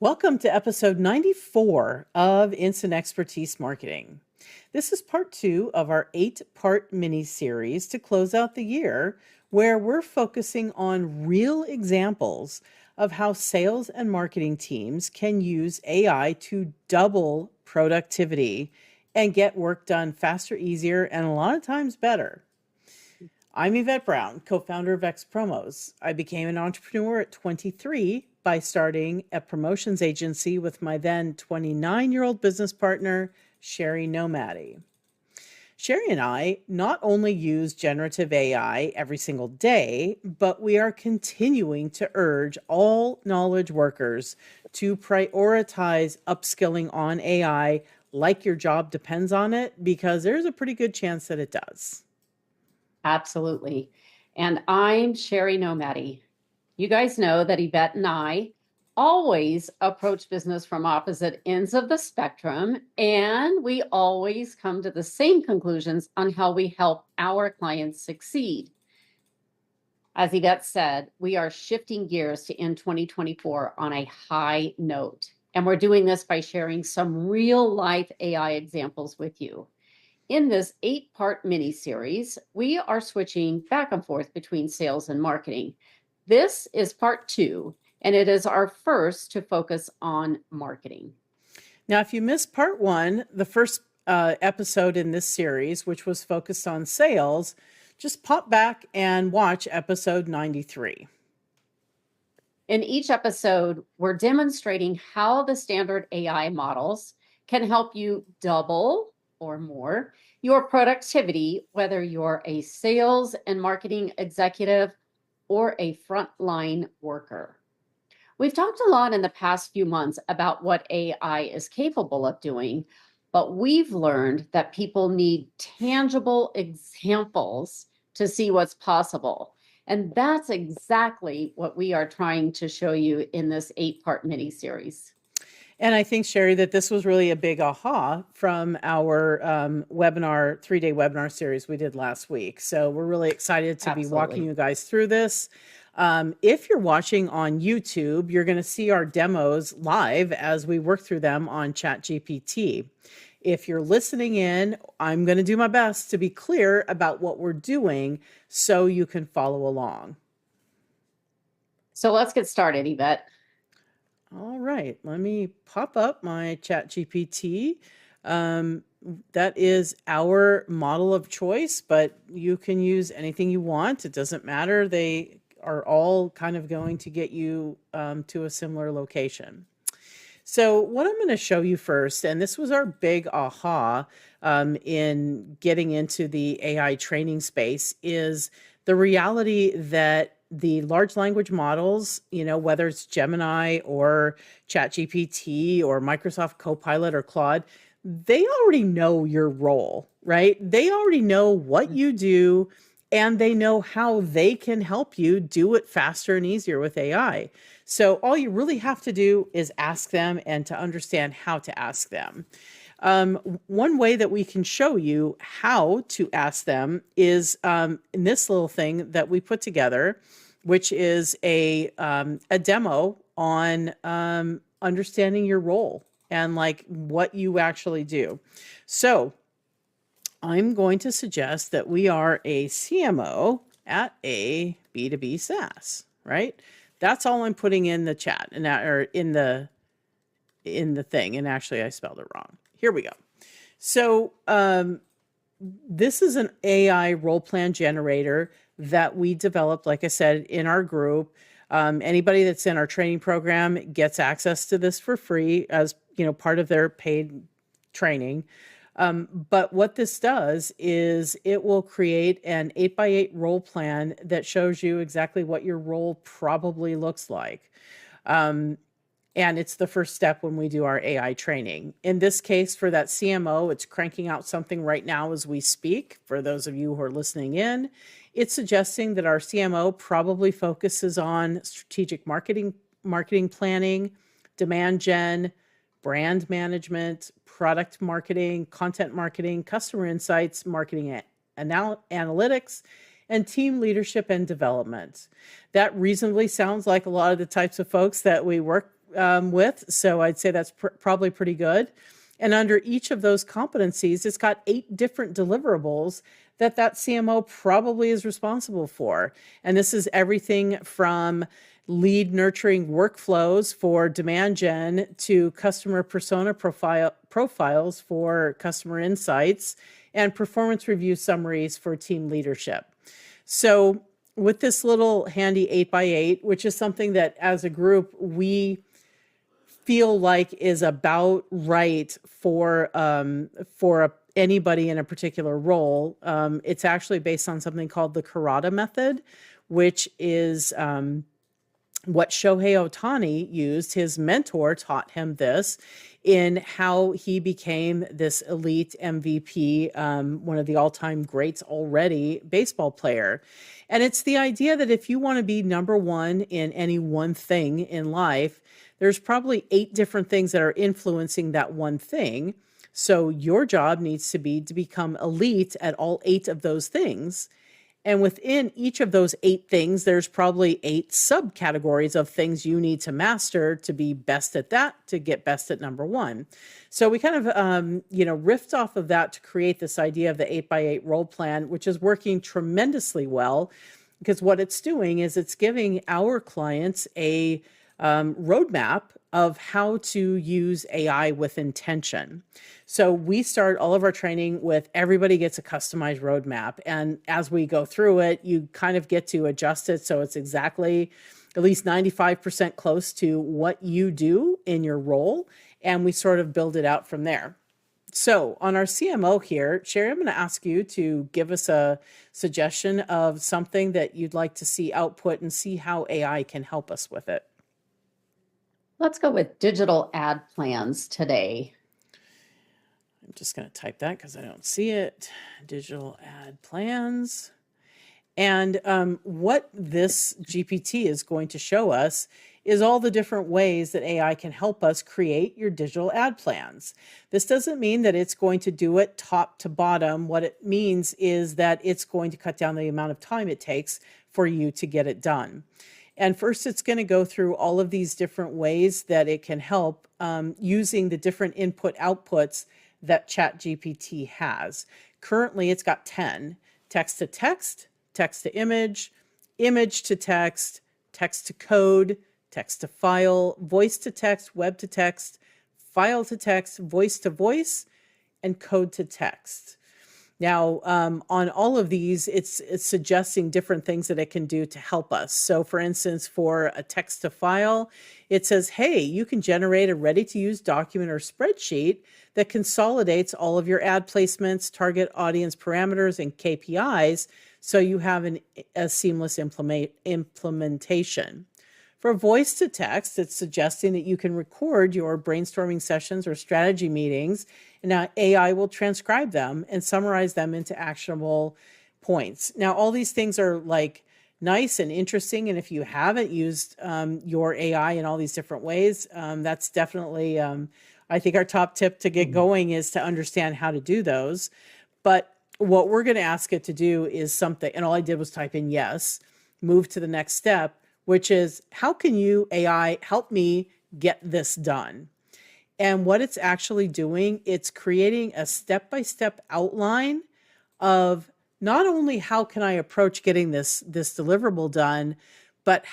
Welcome to episode 94 of Instant Expertise Marketing. This is part 2 of our 8-part mini-series to close out the year, where we're focusing on real examples of how sales and marketing teams can use AI to double productivity and get work done faster, easier, and a lot of times better. I'm Yvette Brown, co-founder of XPROMOS. I became an entrepreneur at 23 by starting a promotions agency with my then 29-year-old business partner, Sherry Nomadi. Sherry and I not only use generative AI every single day, but we are continuing to urge all knowledge workers to prioritize upskilling on AI like your job depends on it, because there's a pretty good chance that it does. Absolutely. And I'm Sherry Nomadi. You guys know that Yvette and I always approach business from opposite ends of the spectrum, and we always come to the same conclusions on how we help our clients succeed. As Yvette said, we are shifting gears to end 2024 on a high note, and we're doing this by sharing some real-life AI examples with you. In this 8-part mini-series, we are switching back and forth between sales and marketing. This is part 2, and it is our first to focus on marketing. Now, if you missed part 1, the first episode in this series, which was focused on sales, just pop back and watch episode 93. In each episode, we're demonstrating how the standard AI models can help you double or more your productivity, whether you're a sales and marketing executive or a frontline worker. We've talked a lot in the past few months about what AI is capable of doing, but we've learned that people need tangible examples to see what's possible. And that's exactly what we are trying to show you in this 8-part mini-series. And I think, Sherry, that this was really a big aha from our webinar, 3-day webinar series we did last week. So we're really excited to be walking you guys through this. If you're watching on YouTube, you're going to see our demos live as we work through them on ChatGPT. If you're listening in, I'm going to do my best to be clear about what we're doing so you can follow along. So let's get started, Yvette. All right, let me pop up my ChatGPT. That is our model of choice, but you can use anything you want. It doesn't matter. They are all kind of going to get you to a similar location. So what I'm going to show you first, and this was our big aha in getting into the AI training space, is the reality that the large language models, whether it's Gemini or ChatGPT or Microsoft Copilot or Claude, they already know your role, right? They already know what you do, and they know how they can help you do it faster and easier with AI. So all you really have to do is ask them and to understand how to ask them. One way that we can show you how to ask them is in this little thing that we put together, which is a demo on understanding your role and like what you actually do. So I'm going to suggest that we are a CMO at a B2B SaaS, right? That's all I'm putting in the chat and or in the thing. And actually, I spelled it wrong. Here we go. So this is an AI role plan generator that we developed, like I said, in our group. Anybody that's in our training program gets access to this for free as part of their paid training. But what this does is it will create an 8x8 role plan that shows you exactly what your role probably looks like. And it's the first step when we do our AI training. In this case, for that CMO, it's cranking out something right now as we speak. For those of you who are listening in, it's suggesting that our CMO probably focuses on strategic marketing planning, demand gen, brand management, product marketing, content marketing, customer insights, marketing analytics, and team leadership and development. That reasonably sounds like a lot of the types of folks that we work with. So I'd say that's probably pretty good. And under each of those competencies, it's got 8 different deliverables that CMO probably is responsible for. And this is everything from lead nurturing workflows for demand gen to customer persona profiles for customer insights and performance review summaries for team leadership. So with this little handy 8x8, which is something that as a group we feel like is about right for anybody in a particular role. It's actually based on something called the Karada method, which is what Shohei Ohtani used. His mentor taught him this in how he became this elite MVP, one of the all-time greats already baseball player. And it's the idea that if you want to be number one in any one thing in life, there's probably 8 different things that are influencing that one thing. So your job needs to be to become elite at all 8 of those things. And within each of those 8 things, there's probably 8 subcategories of things you need to master to be best at that, to get best at number one. So we kind of, riffed off of that to create this idea of the 8x8 role plan, which is working tremendously well, because what it's doing is it's giving our clients a roadmap of how to use AI with intention. So we start all of our training with everybody gets a customized roadmap. And as we go through it, you kind of get to adjust it so it's exactly at least 95% close to what you do in your role. And we sort of build it out from there. So on our CMO here, Sherry, I'm going to ask you to give us a suggestion of something that you'd like to see output and see how AI can help us with it. Let's go with digital ad plans today. I'm just going to type that because I don't see it. Digital ad plans. And what this GPT is going to show us is all the different ways that AI can help us create your digital ad plans. This doesn't mean that it's going to do it top to bottom. What it means is that it's going to cut down the amount of time it takes for you to get it done. And first, it's going to go through all of these different ways that it can help using the different input outputs that ChatGPT has. Currently, it's got 10: text to text, text to image, image to text, text to code, text to file, voice to text, web to text, file to text, voice to voice, and code to text. Now, on all of these, it's suggesting different things that it can do to help us. So for instance, for a text to file, it says, hey, you can generate a ready-to-use document or spreadsheet that consolidates all of your ad placements, target audience parameters, and KPIs, so you have a seamless implementation. For voice to text, it's suggesting that you can record your brainstorming sessions or strategy meetings, and now AI will transcribe them and summarize them into actionable points. Now, all these things are like nice and interesting, and if you haven't used your AI in all these different ways, that's definitely, I think, our top tip to get going is to understand how to do those. But what we're going to ask it to do is something, and all I did was type in yes, move to the next step, which is, how can you, AI, help me get this done? And what it's actually doing, it's creating a step-by-step outline of not only how can I approach getting this deliverable done, but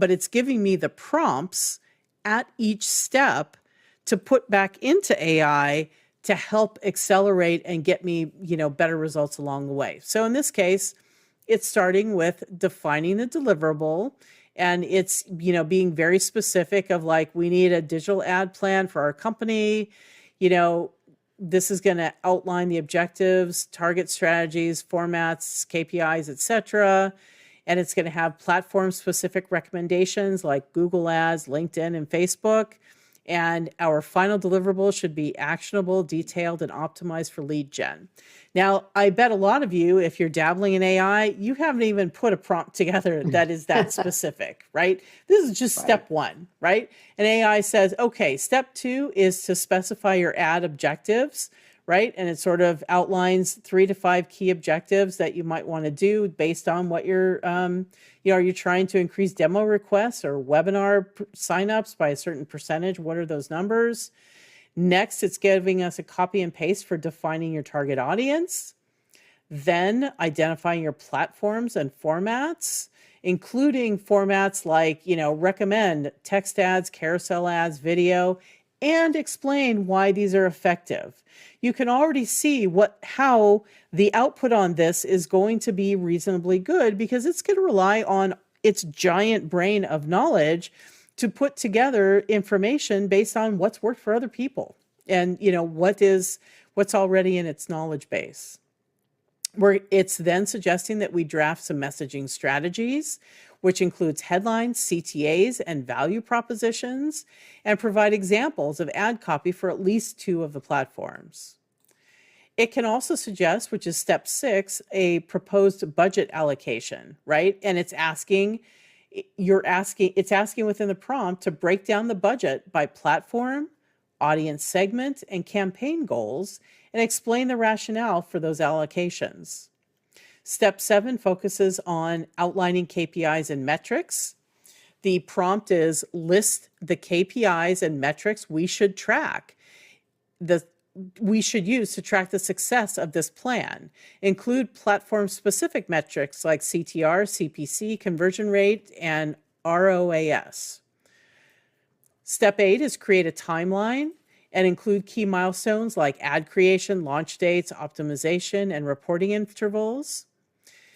it's giving me the prompts at each step to put back into AI to help accelerate and get me, better results along the way. So in this case, it's starting with defining the deliverable, and it's, being very specific of like, we need a digital ad plan for our company. This is going to outline the objectives, target strategies, formats, KPIs, etc. And it's going to have platform specific recommendations like Google Ads, LinkedIn, and Facebook. And our final deliverable should be actionable, detailed, and optimized for lead gen. Now, I bet a lot of you, if you're dabbling in AI, you haven't even put a prompt together that is that specific, right? This is just step one, right? And AI says, okay, step 2 is to specify your ad objectives, right? And it sort of outlines 3 to 5 key objectives that you might want to do based on what are you trying to increase demo requests or webinar signups by a certain percentage? What are those numbers? Next, it's giving us a copy and paste for defining your target audience. Then identifying your platforms and formats, including formats like, recommend text ads, carousel ads, video, and explain why these are effective. You can already see how the output on this is going to be reasonably good because it's going to rely on its giant brain of knowledge to put together information based on what's worked for other people and what's already in its knowledge base. Where it's then suggesting that we draft some messaging strategies, which includes headlines, CTAs, and value propositions, and provide examples of ad copy for at least 2 of the platforms. It can also suggest, which is step 6, a proposed budget allocation, right? And it's asking within the prompt to break down the budget by platform, audience segment, and campaign goals, and explain the rationale for those allocations. Step 7 focuses on outlining KPIs and metrics. The prompt is list the KPIs and metrics we should use to track the success of this plan. Include platform-specific metrics like CTR, CPC, conversion rate, and ROAS. Step 8 is create a timeline and include key milestones like ad creation, launch dates, optimization, and reporting intervals.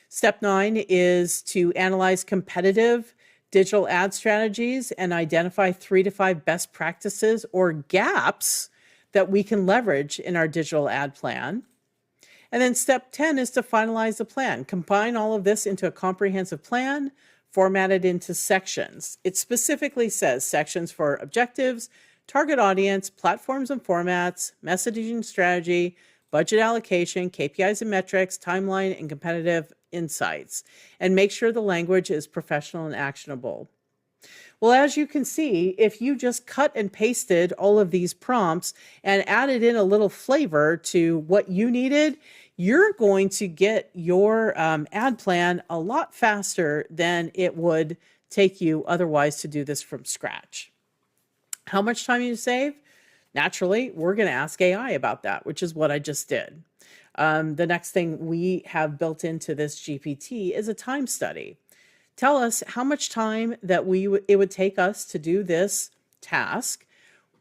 Step 9 is to analyze competitive digital ad strategies and identify 3 to 5 best practices or gaps that we can leverage in our digital ad plan. And then step 10 is to finalize the plan. Combine all of this into a comprehensive plan, formatted into sections. It specifically says sections for objectives, target audience, platforms and formats, messaging strategy, budget allocation, KPIs and metrics, timeline, and competitive insights. And make sure the language is professional and actionable. Well, as you can see, if you just cut and pasted all of these prompts and added in a little flavor to what you needed, you're going to get your ad plan a lot faster than it would take you otherwise to do this from scratch. How much time you save? Naturally, we're going to ask AI about that, which is what I just did. The next thing we have built into this GPT is a time study. Tell us how much time that it would take us to do this task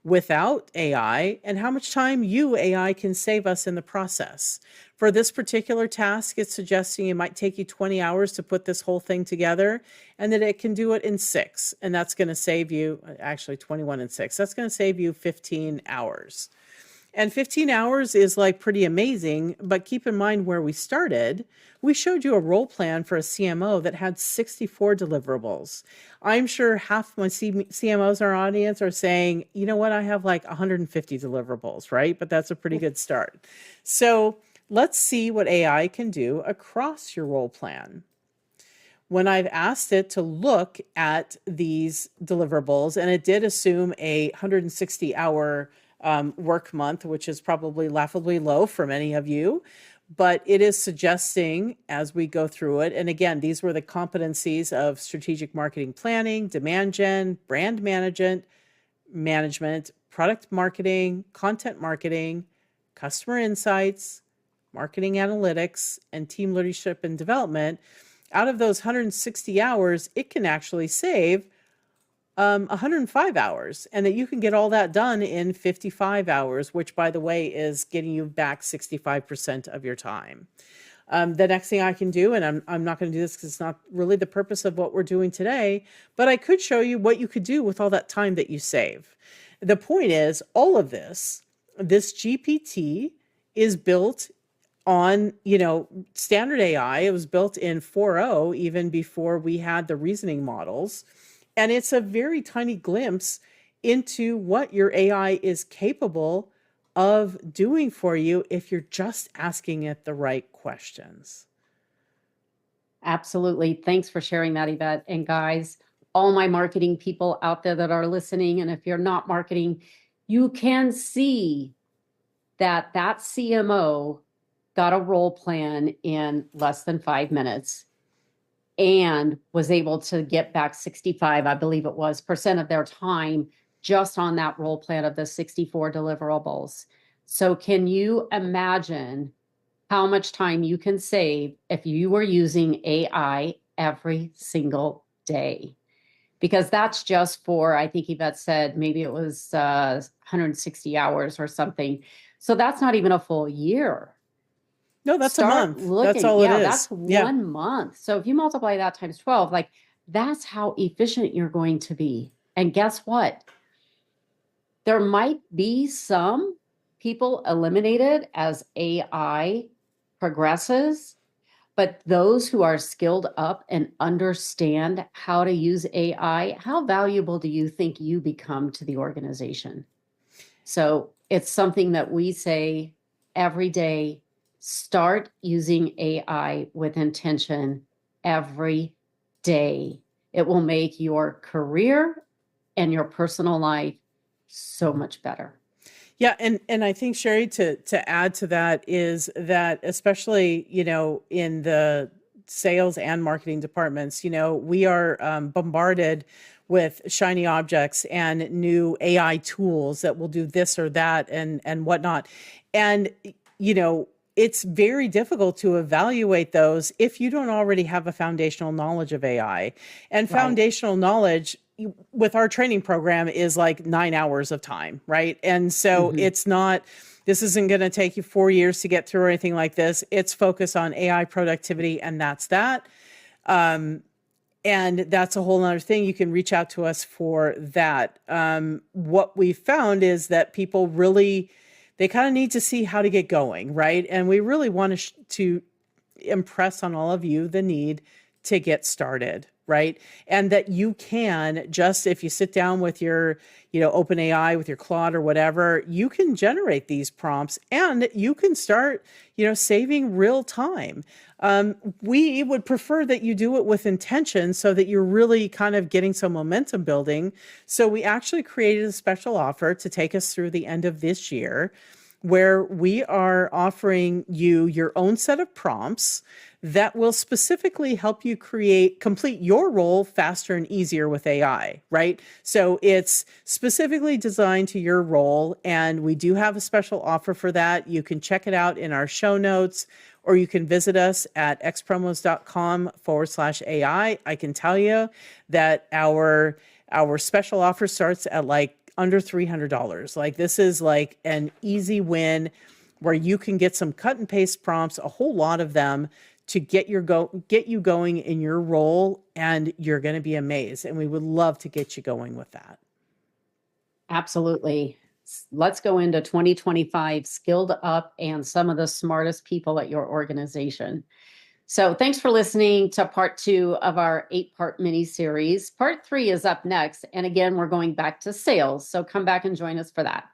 without AI and how much time AI can save us in the process. For this particular task, it's suggesting it might take you 20 hours to put this whole thing together and that it can do it in 6. And that's going to save you, actually 21 and 6, that's going to save you 15 hours. And 15 hours is like pretty amazing, but keep in mind where we started. We showed you a role plan for a CMO that had 64 deliverables. I'm sure half my CMOs in our audience are saying, you know what, I have like 150 deliverables, right? But that's a pretty good start. So let's see what AI can do across your role plan. When I've asked it to look at these deliverables, and it did assume a 160-hour work month, which is probably laughably low for many of you, but it is suggesting as we go through it, and again, these were the competencies of strategic marketing planning, demand gen, brand management, product marketing, content marketing, customer insights, marketing analytics, and team leadership and development. Out of those 160 hours, it can actually save 105 hours, and that you can get all that done in 55 hours, which, by the way, is getting you back 65% of your time. The next thing I can do, and I'm not going to do this because it's not really the purpose of what we're doing today, but I could show you what you could do with all that time that you save. The point is, all of this GPT is built on, standard AI. It was built in 4.0 even before we had the reasoning models. And it's a very tiny glimpse into what your AI is capable of doing for you if you're just asking it the right questions. Absolutely. Thanks for sharing that, Yvette. And guys, all my marketing people out there that are listening, and if you're not marketing, you can see that CMO got a role plan in less than 5 minutes and was able to get back 65, I believe it was, percent of their time just on that role plan of the 64 deliverables. So can you imagine how much time you can save if you were using AI every single day? Because that's just for, I think Yvette said, maybe it was 160 hours or something. So that's not even a full year. No, that's a Start month. That's looking. all it Yeah, is. that's Yeah. 1 month. So if you multiply that times 12, like that's how efficient you're going to be. And guess what? There might be some people eliminated as AI progresses, but those who are skilled up and understand how to use AI, how valuable do you think you become to the organization? So it's something that we say every day, start using AI with intention every day. It will make your career and your personal life so much better. Yeah, and I think, Sherry, to add to that is that, especially, in the sales and marketing departments, we are bombarded with shiny objects and new AI tools that will do this or that and whatnot. And it's very difficult to evaluate those if you don't already have a foundational knowledge of AI. And Right. foundational knowledge with our training program is like 9 hours of time, right? And so it's not, this isn't going to take you 4 years to get through or anything like this. It's focused on AI productivity, and that's that. And that's a whole nother thing. You can reach out to us for that. What we found is that people really, they kind of need to see how to get going, right? And we really want to impress on all of you the need to get started, right? And that you can just, if you sit down with your, OpenAI, with your Claude or whatever, you can generate these prompts and you can start, saving real time. We would prefer that you do it with intention so that you're really kind of getting some momentum building. So we actually created a special offer to take us through the end of this year, where we are offering you your own set of prompts that will specifically help you complete your role faster and easier with AI, right? So it's specifically designed to your role, and we do have a special offer for that. You can check it out in our show notes, or you can visit us at xpromos.com/AI. I can tell you that our special offer starts at like under $300. Like, this is like an easy win where you can get some cut and paste prompts, a whole lot of them, to get you going in your role, and you're going to be amazed. And we would love to get you going with that. Absolutely. Let's go into 2025 skilled up and some of the smartest people at your organization. So thanks for listening to part 2 of our 8-part mini series. Part 3 is up next. And again, we're going back to sales. So come back and join us for that.